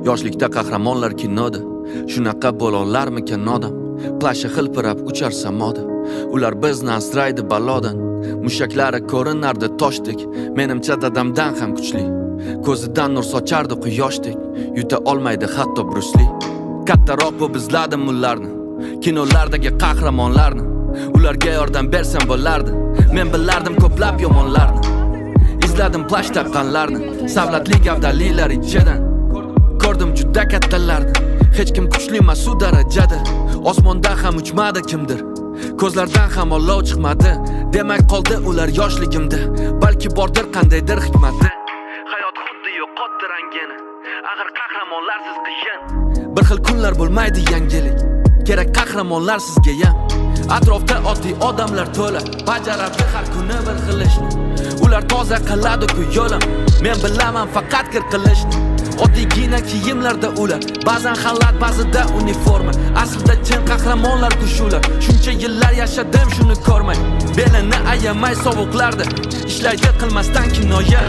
Yoshlikda qahramonlar kinoda, shunaqa bo'lolarmikan odam. Plashi hilpirab uchar samoda, ular bizni asraydi balodan. Mushaklari ko'rinardi toshdek, menimcha dadamdan ham kuchli. Ko'zidan nur sochardi quyoshdek, yuta olmaydi hatto Bruce Lee. Kattaroq bo'lib izladim ularni, kinolardagi qahramonlarni. Ularga yordam bersam bo'lardi, men bilardim ko'plab yomonlarni. Izladim plash taqqanlarni, savlatli gavdalilar ichidan. Ko'rdim juda kattalarni, hech kim kuchli emas u darajada. Osmonda ham uchmadi kimdir, ko'zlardan ham olov chiqmadi. Demak qoldi ular yoshligimda, balki bordir qandaydir hikmati. Hayot xuddi yo'qotdi rangini, axir qahramonlarsiz qiyin. Bir xil kunlar bo'lmaydi yangilik, kerak qahramonlar sizga ham. Atrofda oddiy odamlar to'la, bajaradi har kuni bir xil ishni. Ular toza qiladi-ku yo'lim, men bilaman faqat kir qilishni. Oddiygina kiyimlarda ular, ba'zan xalat, ba'zida uniforma. Aslida chin qahramonlar-ku shular. Shuncha yillar yashadim shuni ko'rmay, belini ayamay sovuqlarda ishlaydi qilmasdan kinoya.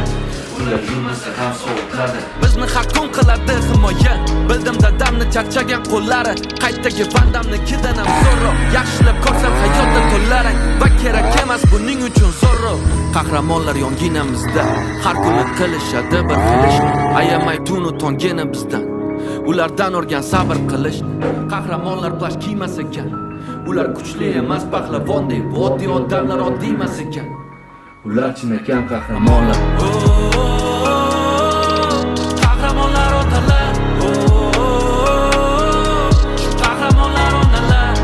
Ular yurmasa ham sovuqlarda bizni har kun qiladi himoya. Bildim dadamni charchagan qo'llari, qaytdagi vandamnikidan ham zo'rroq. Yaxshilab ko'rsam hayotda to'larang va kerak emas buning uchun zo'rroq. Qahramonlar yonginamizda, har kuni qilishadi bir xil ishni. Ayamay tunu tongini bizdan, ulardan o'rgan sabr qilishni. Qahramonlar plash kiymas ekan, ular kuchli emas pahlavondek, bu oddiy odamlar oddiy emas ekan. Ular chinakam qahramonlar. Qahramonlar otalar. Qahramonlar onalar.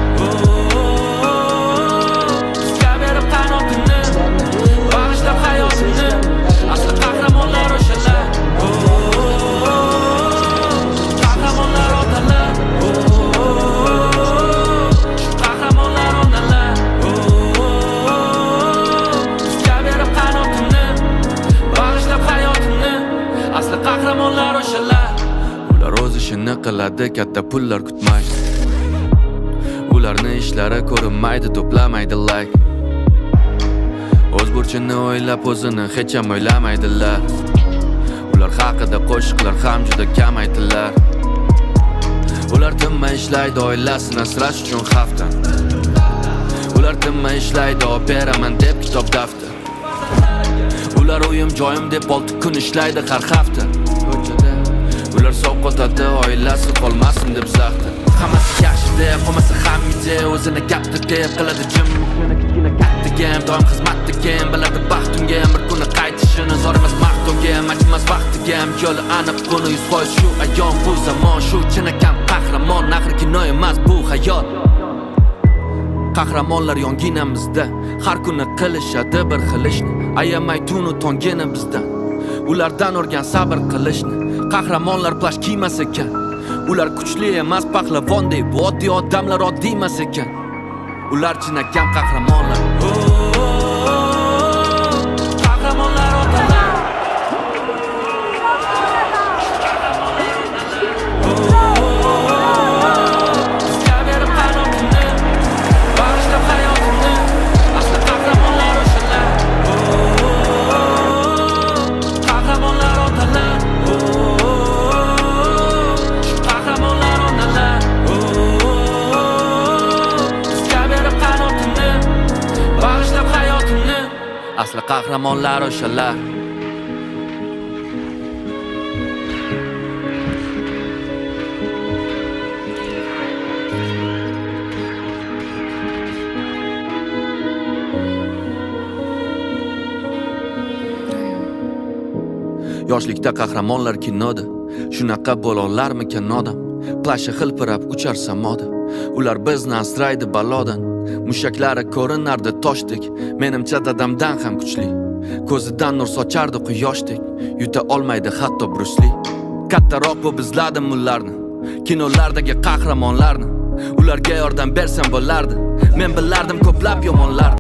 Sizga berib qanotini, bag'ishlab hayotini. Asli qahramonlar o'shalar. Qahramonlar otalar. Qahramonlar onalar. Sizga berib qanotini, bag'ishlab hayotini. Asli qahramonlar o'shalar. Ular o'z ishini qiladi, katta pullar kutmaydi. Ularni ishlari ko'rinmaydi, to'plamaydi like. O'z burchini o'ylab o'zini hech ham o'ylamaydilar. Ular haqida qo'shiqlar ham juda kam aytilar. Ular tinmay ishlaydi oilasini asrash uchun hafta. Ular tinmay ishlaydi operaman deb kitob daftar. Ular uyim joyim deb 6 kun ishlaydi har hafta. Ular sovqotadi oilasi qolmasin deb zaxta. Hammasi yaxshi deb, qolmasa ham ide o'zini gapdi deb qiladi jim. Kichkina kattaga doim xizmatdaga, biladi baxtimga bir kuni qaytishini. Zor emas maqtovga, machimas vaqtiga, yo'li aniq buni 100% shu ayon. Bu zamon shu chinakam qahramon, axir kino emas bu hayot. Qahramonlar yonginamizda, har kuni qilishadi bir xil ishni. Ayamay tunu tongini bizdan, ulardan o'rgan sabr qilishni. Qahramonlar plash kiymas ekan, ular kuchli emas pahlavondek, bu oddiy odamlar oddiy emas ekan. Ular chinakam qahramonlar. Qahramonlar otalar. Sizga berib qanotini, bag'ishlab hayotini. Asli qahramonlar o'shalar. Qahramonlar otalar. Qahramonlar onalar. Sizga berib qanotini, bag'ishlab hayotini. Asli qahramonlar o'shalar. Yoshlikda qahramonlar kinoda, shunaqa bo'lolarmikan odam. Plashi hilpirab uchar samoda, ular bizni asraydi balodan. Mushaklari ko'rinardi toshdek, menimcha dadamdan ham kuchli. Ko'zidan nur sochardi quyoshdek, yuta olmaydi hatto Bruce Lee. Kattaroq bo'lib izladim ularni, kinolardagi qahramonlarni. Ularga yordam bersam bo'lardi, men bilardim ko'plab yomonlarni.